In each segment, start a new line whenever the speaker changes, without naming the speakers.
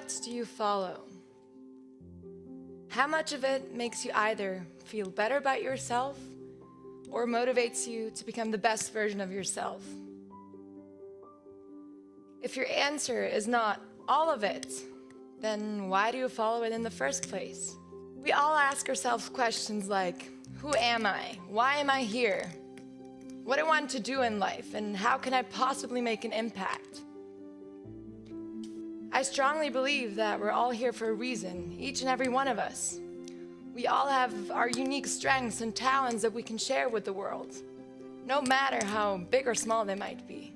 What do you follow? How much of it makes you either feel better about yourself or motivates you to become the best version of yourself? If your answer is not all of it, then why do you follow it in the first place? We all ask ourselves questions like, who am I? Why am I here? What do I want to do in life? And how can I possibly make an impact? I strongly believe that we're all here for a reason, each and every one of us. We all have our unique strengths and talents that we can share with the world, no matter how big or small they might be.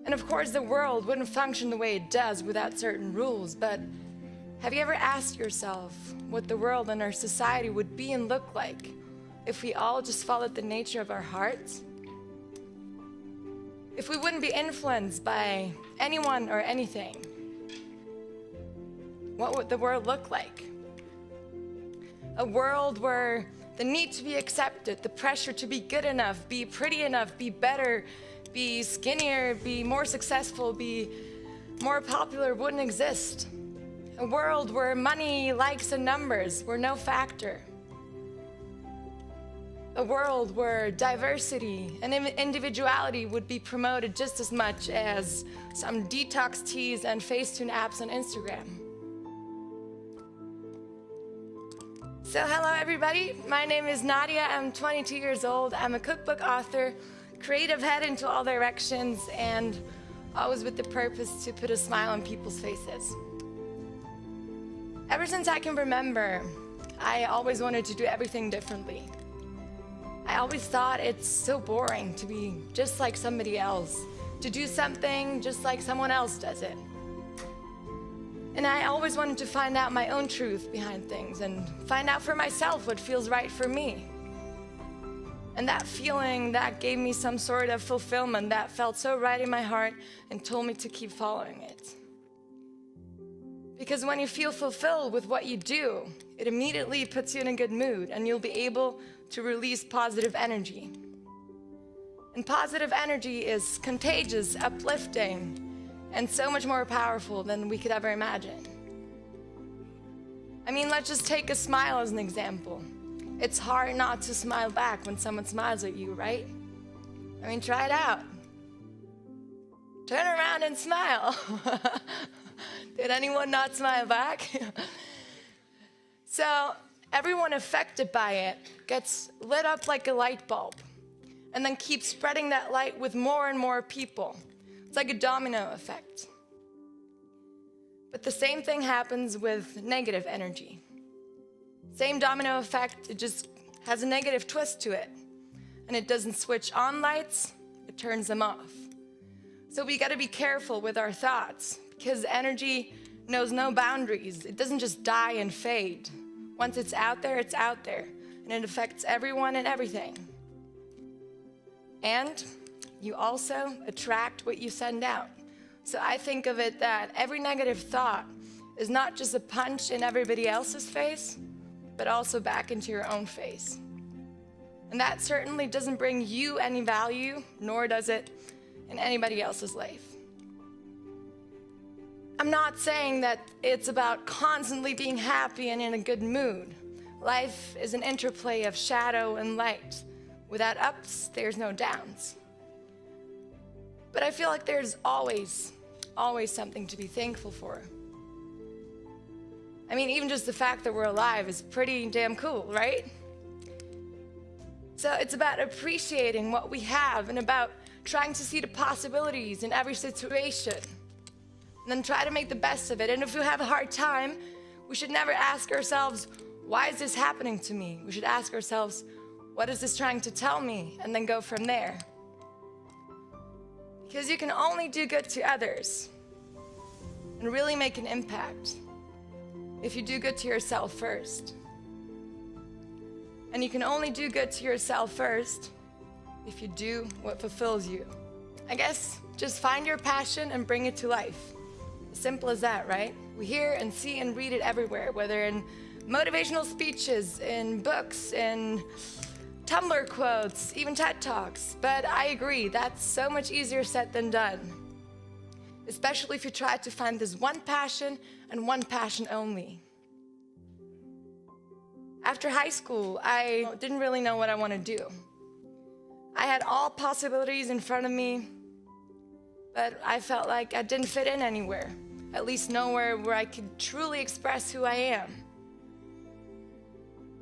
And of course, the world wouldn't function the way it does without certain rules, but have you ever asked yourself what the world and our society would be and look like if we all just followed the nature of our hearts? If we wouldn't be influenced by anyone or anything, what would the world look like? A world where the need to be accepted, the pressure to be good enough, be pretty enough, be better, be skinnier, be more successful, be more popular wouldn't exist. A world where money, likes, and numbers were no factor. A world where diversity and individuality would be promoted just as much as some detox teas and Facetune apps on Instagram. So hello everybody, my name is Nadia, I'm 22 years old, I'm a cookbook author, creative head into all directions, and always with the purpose to put a smile on people's faces. Ever since I can remember, I always wanted to do everything differently. I always thought it's so boring to be just like somebody else, to do something just like someone else does it. And I always wanted to find out my own truth behind things and find out for myself what feels right for me. And that feeling, that gave me some sort of fulfillment that felt so right in my heart and told me to keep following it. Because when you feel fulfilled with what you do, it immediately puts you in a good mood and you'll be able to release positive energy. And positive energy is contagious, uplifting, and so much more powerful than we could ever imagine. I mean, let's just take a smile as an example. It's hard not to smile back when someone smiles at you, right? I mean, try it out. Turn around and smile. Did anyone not smile back? So everyone affected by it gets lit up like a light bulb and then keeps spreading that light with more and more people. It's like a domino effect. But the same thing happens with negative energy. Same domino effect, it just has a negative twist to it. And it doesn't switch on lights, it turns them off. So we gotta be careful with our thoughts because energy knows no boundaries. It doesn't just die and fade. Once it's out there, and it affects everyone and everything. And you also attract what you send out. So I think of it that every negative thought is not just a punch in everybody else's face, but also back into your own face. And that certainly doesn't bring you any value, nor does it in anybody else's life. I'm not saying that it's about constantly being happy and in a good mood. Life is an interplay of shadow and light. Without ups, there's no downs. But I feel like there's always something to be thankful for. I mean, even just the fact that we're alive is pretty damn cool, right? So it's about appreciating what we have and about trying to see the possibilities in every situation. And then try to make the best of it. And if we have a hard time, we should never ask ourselves, why is this happening to me? We should ask ourselves, what is this trying to tell me? And then go from there. Because you can only do good to others and really make an impact if you do good to yourself first. And you can only do good to yourself first if you do what fulfills you. I guess just find your passion and bring it to life. Simple as that, right? We hear and see and read it everywhere, whether in motivational speeches, in books, in Tumblr quotes, even TED Talks. But I agree, that's so much easier said than done. especially if you try to find this one passion and one passion only. After high school, I didn't really know what I want to do. I had all possibilities in front of me, but I felt like I didn't fit in anywhere, at least nowhere where I could truly express who I am.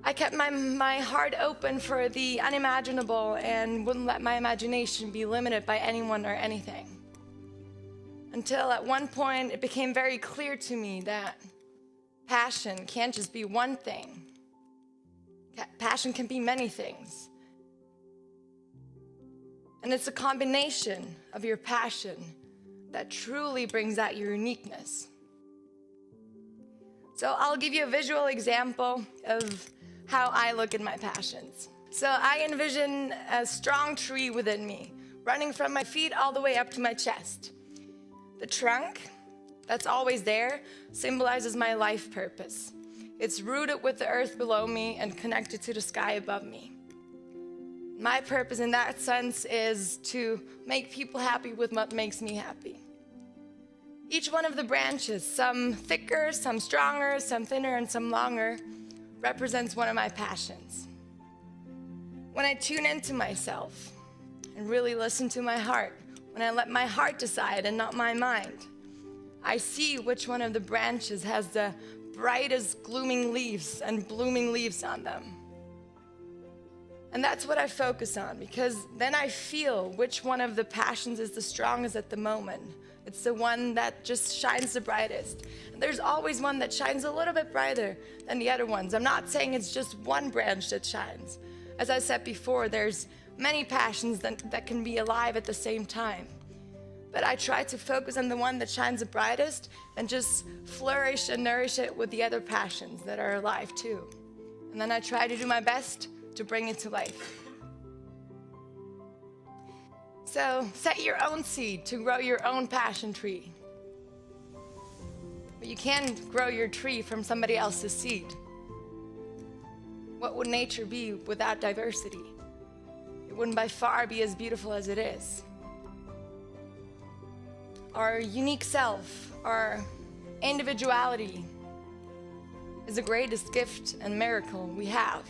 I kept my heart open for the unimaginable and wouldn't let my imagination be limited by anyone or anything. Until at one point, it became very clear to me that passion can't just be one thing. Passion can be many things. And it's a combination of your passion that truly brings out your uniqueness. So I'll give you a visual example of how I look at my passions. So I envision a strong tree within me, running from my feet all the way up to my chest. The trunk, that's always there, symbolizes my life purpose. It's rooted with the earth below me and connected to the sky above me. My purpose in that sense is to make people happy with what makes me happy. Each one of the branches, some thicker, some stronger, some thinner, and some longer, represents one of my passions. When I tune into myself and really listen to my heart, when I let my heart decide and not my mind, I see which one of the branches has the brightest glooming leaves and blooming leaves on them. And that's what I focus on, because then I feel which one of the passions is the strongest at the moment. It's the one that just shines the brightest. And there's always one that shines a little bit brighter than the other ones. I'm not saying it's just one branch that shines. As I said before, there's many passions that can be alive at the same time. But I try to focus on the one that shines the brightest and just flourish and nourish it with the other passions that are alive too. And then I try to do my best to bring it to life. So set your own seed to grow your own passion tree. But you can't grow your tree from somebody else's seed. What would nature be without diversity? It wouldn't by far be as beautiful as it is. Our unique self, our individuality, is the greatest gift and miracle we have.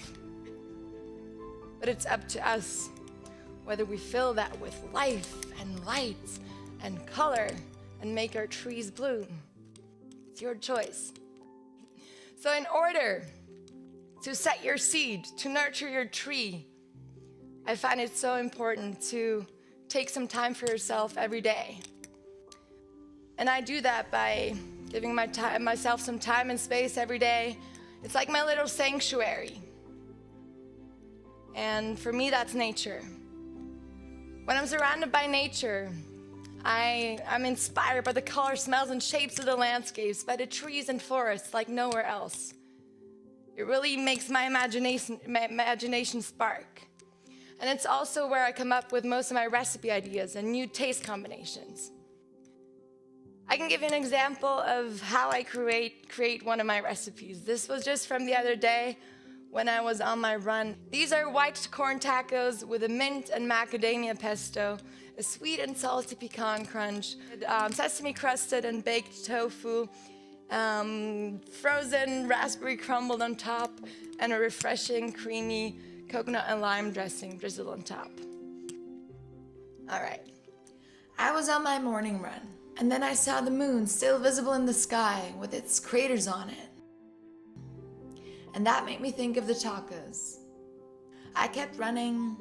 But it's up to us whether we fill that with life and light and color and make our trees bloom. It's your choice. So in order to set your seed, to nurture your tree, I find it so important to take some time for yourself every day. And I do that by giving myself some time and space every day. It's like my little sanctuary. And for me, that's nature. When I'm surrounded by nature, I'm inspired by the color, smells, and shapes of the landscapes, by the trees and forests like nowhere else. It really makes my imagination spark. And it's also where I come up with most of my recipe ideas and new taste combinations. I can give you an example of how I create one of my recipes. This was just from the other day when I was on my run. These are white corn tacos with a mint and macadamia pesto, a sweet and salty pecan crunch, sesame crusted and baked tofu, frozen raspberry crumbled on top, and a refreshing, creamy coconut and lime dressing drizzled on top. All right. I was on my morning run, and then I saw the moon still visible in the sky with its craters on it. And that made me think of the tacos. I kept running,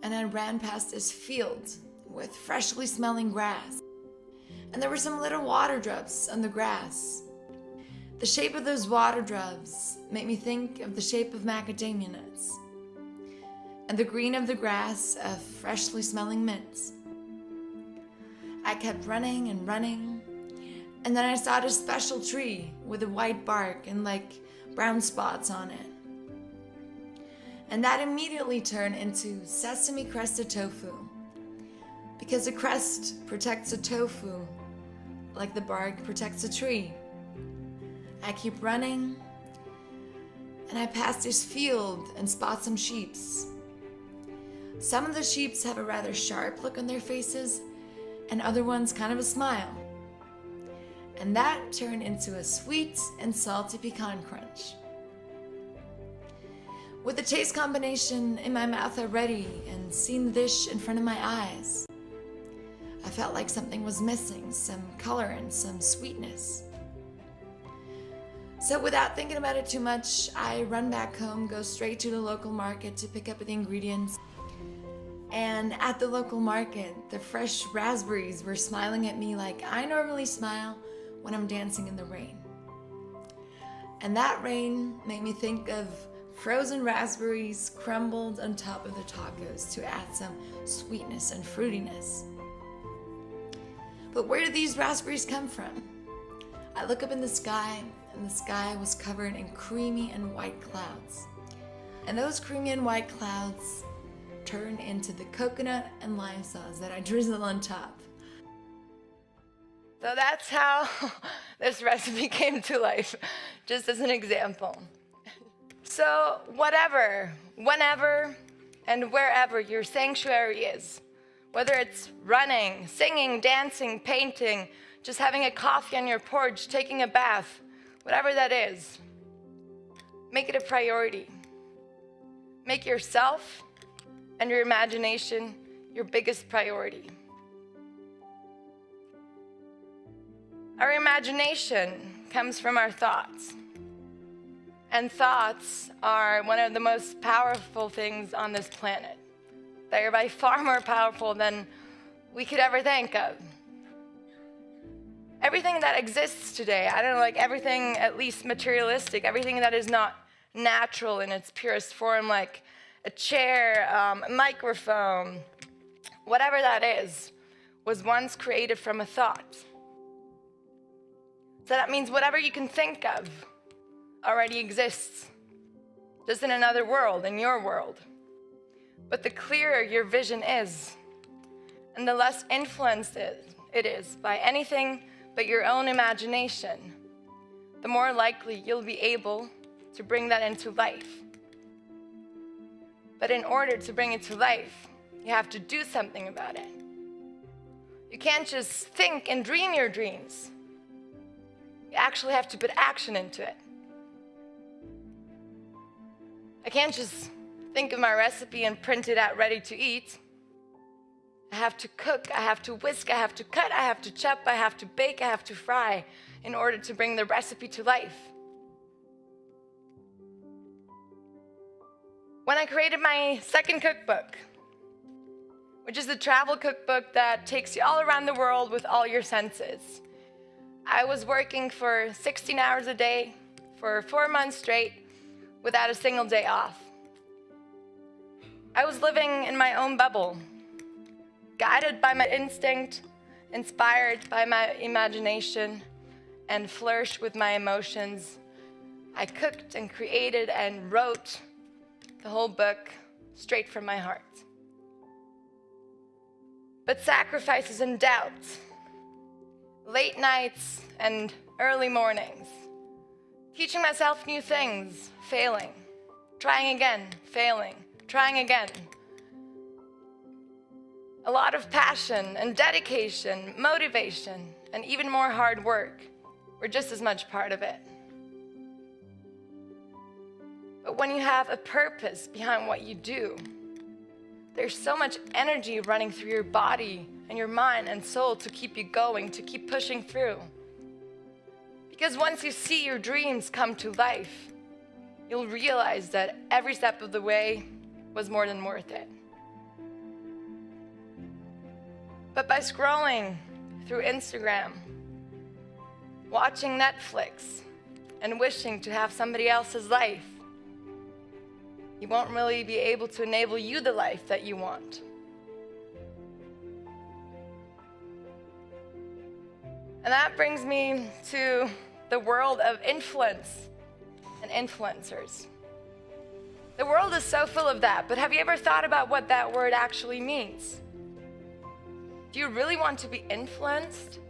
and I ran past this field with freshly smelling grass. And there were some little water drops on the grass. The shape of those water drops made me think of the shape of macadamia nuts, and the green of the grass of freshly smelling mints. I kept running and running, and then I saw this special tree with a white bark and brown spots on it. And that immediately turned into sesame crusted tofu, because the crust protects the tofu like the bark protects a tree. I keep running, and I pass this field and spot some sheeps. Some of the sheeps have a rather sharp look on their faces, and other ones kind of a smile. And that turned into a sweet and salty pecan crunch. With the taste combination in my mouth already and seeing the dish in front of my eyes, I felt like something was missing, some color and some sweetness. So without thinking about it too much, I run back home, go straight to the local market to pick up the ingredients. And at the local market, the fresh raspberries were smiling at me like I normally smile when I'm dancing in the rain. And that rain made me think of frozen raspberries crumbled on top of the tacos to add some sweetness and fruitiness. But where did these raspberries come from? I look up in the sky, and the sky was covered in creamy and white clouds. And those creamy and white clouds turned into the coconut and lime sauce that I drizzled on top. So that's how this recipe came to life, just as an example. So whatever, whenever, and wherever your sanctuary is, whether it's running, singing, dancing, painting, just having a coffee on your porch, taking a bath, whatever that is, make it a priority. Make yourself and your imagination your biggest priority. Our imagination comes from our thoughts. And thoughts are one of the most powerful things on this planet. They are by far more powerful than we could ever think of. Everything that exists today, I don't know, like everything at least materialistic, everything that is not natural in its purest form, like a chair, a microphone, whatever that is, was once created from a thought. So that means whatever you can think of already exists, just in another world, in your world. But the clearer your vision is, and the less influenced it is by anything but your own imagination, the more likely you'll be able to bring that into life. But in order to bring it to life, you have to do something about it. You can't just think and dream your dreams. You actually have to put action into it. I can't just think of my recipe and print it out ready to eat. I have to cook, I have to whisk, I have to cut, I have to chop, I have to bake, I have to fry in order to bring the recipe to life. When I created my second cookbook, which is the travel cookbook that takes you all around the world with all your senses, I was working for 16 hours a day for 4 months straight without a single day off. I was living in my own bubble, guided by my instinct, inspired by my imagination, and flourished with my emotions. I cooked and created and wrote the whole book straight from my heart. But sacrifices and doubts, late nights and early mornings, teaching myself new things, failing, trying again, failing, trying again. A lot of passion and dedication, motivation, and even more hard work were just as much part of it. But when you have a purpose behind what you do, there's so much energy running through your body and your mind and soul to keep you going, to keep pushing through. Because once you see your dreams come to life, you'll realize that every step of the way was more than worth it. But by scrolling through Instagram, watching Netflix, and wishing to have somebody else's life, you won't really be able to enable you the life that you want. And that brings me to the world of influence and influencers. The world is so full of that, but have you ever thought about what that word actually means? Do you really want to be influenced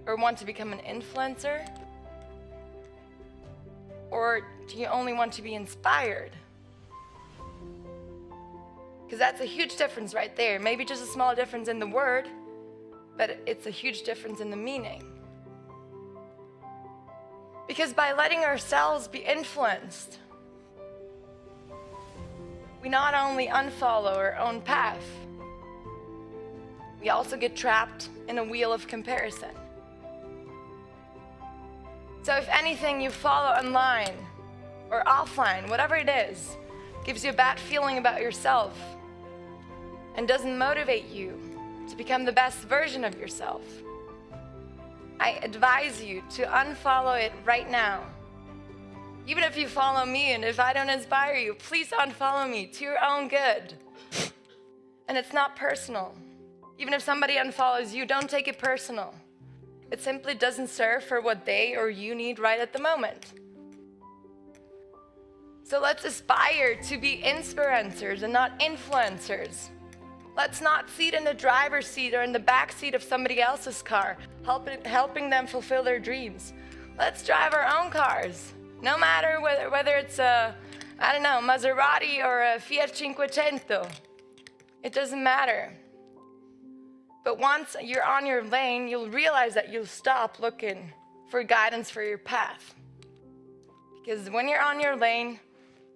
or want to become an influencer? Or do you only want to be inspired? Because that's a huge difference right there. Maybe just a small difference in the word, but it's a huge difference in the meaning. Because by letting ourselves be influenced, we not only unfollow our own path, we also get trapped in a wheel of comparison. So if anything you follow online or offline, whatever it is, gives you a bad feeling about yourself and doesn't motivate you to become the best version of yourself, I advise you to unfollow it right now. Even if you follow me and if I don't inspire you, please unfollow me to your own good. And it's not personal. Even if somebody unfollows you, don't take it personal. It simply doesn't serve for what they or you need right at the moment. So let's aspire to be influencers and not influencers. Let's not sit in the driver's seat or in the back seat of somebody else's car, helping them fulfill their dreams. Let's drive our own cars, no matter whether it's a, Maserati or a Fiat Cinquecento. It doesn't matter. But once you're on your lane, you'll realize that you'll stop looking for guidance for your path. Because when you're on your lane,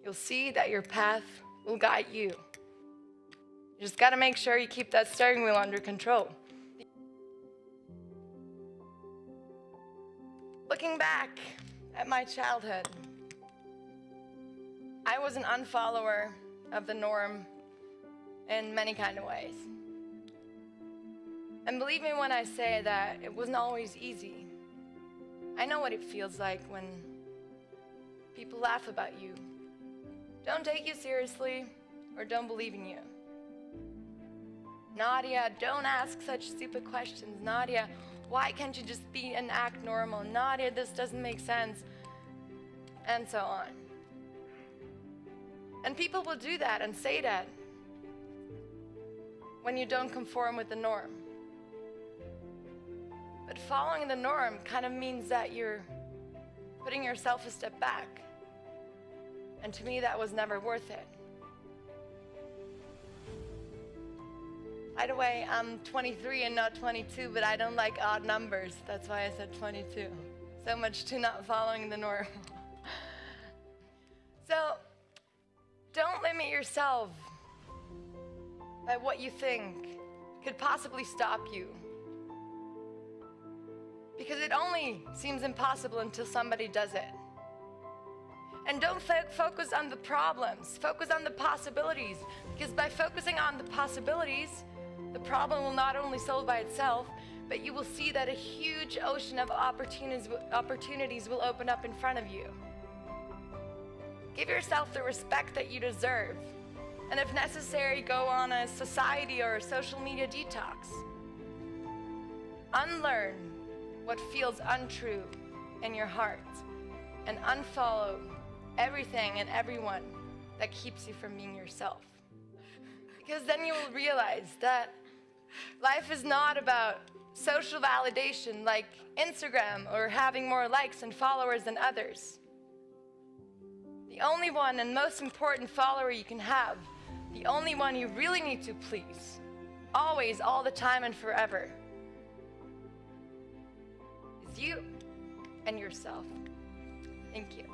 you'll see that your path will guide you. You just gotta make sure you keep that steering wheel under control. Looking back at my childhood, I was an unfollower of the norm in many kind of ways. And believe me when I say that it wasn't always easy. I know what it feels like when people laugh about you, don't take you seriously, or don't believe in you. Nadia, don't ask such stupid questions. Nadia, why can't you just be and act normal? Nadia, this doesn't make sense. And so on. And people will do that and say that when you don't conform with the norm. But following the norm kind of means that you're putting yourself a step back. And to me, that was never worth it. By the way, I'm 23 and not 22, but I don't like odd numbers. That's why I said 22. So much to not following the norm. So, don't limit yourself by what you think could possibly stop you. Because it only seems impossible until somebody does it. And don't focus on the problems, focus on the possibilities. Because by focusing on the possibilities, the problem will not only solve by itself, but you will see that a huge ocean of opportunities will open up in front of you. Give yourself the respect that you deserve. And if necessary, go on a society or a social media detox. Unlearn what feels untrue in your heart and unfollow everything and everyone that keeps you from being yourself. Because then you will realize that life is not about social validation like Instagram or having more likes and followers than others. The only one and most important follower you can have, the only one you really need to please, always, all the time and forever, is you and yourself. Thank you.